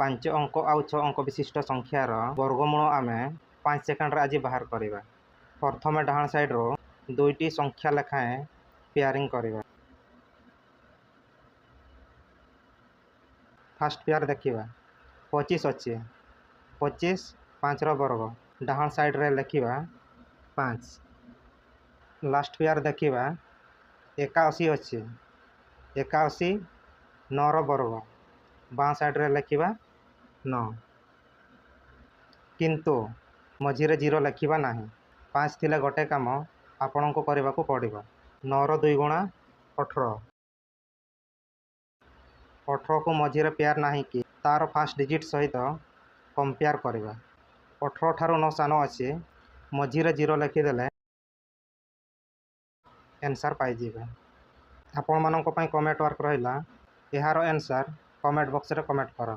5 अंक आउ 6 अंक विशिष्ट संख्यार वर्गमूल आमे 5 सेकेंड आज बाहर करवा। प्रथम डाहाण साइड रो दुईटी संख्या लेखाएं पेयरिंग करवा। फास्ट पेयर देखिबा 25 अच्छे 25 5 रो वर्ग डाहाण साइड रे लिखिबा 5। लास्ट पेयर देखिबा 81 अच्छे 81 9 रो वर्ग बाँ साइड रे लिखिबा 9 किंतु मझिरे 0 लिखिबा नाही। 5 थिले गोटे काम आपन को करबा को पड़िबो। 9 रो 2 गुणा 18 18 को मझिरे पेयर नाही कि तार फास्ट डिजिट सहित कंपेयर करबा। 18 ठारो 9 सानो अच्छे मझिरे 0 लिखि देले आंसर पाई जिबे। आपण मानन को पई कमेंट वर्क रहिला एहारो आंसर कमेंट बॉक्स रे कमेंट करो।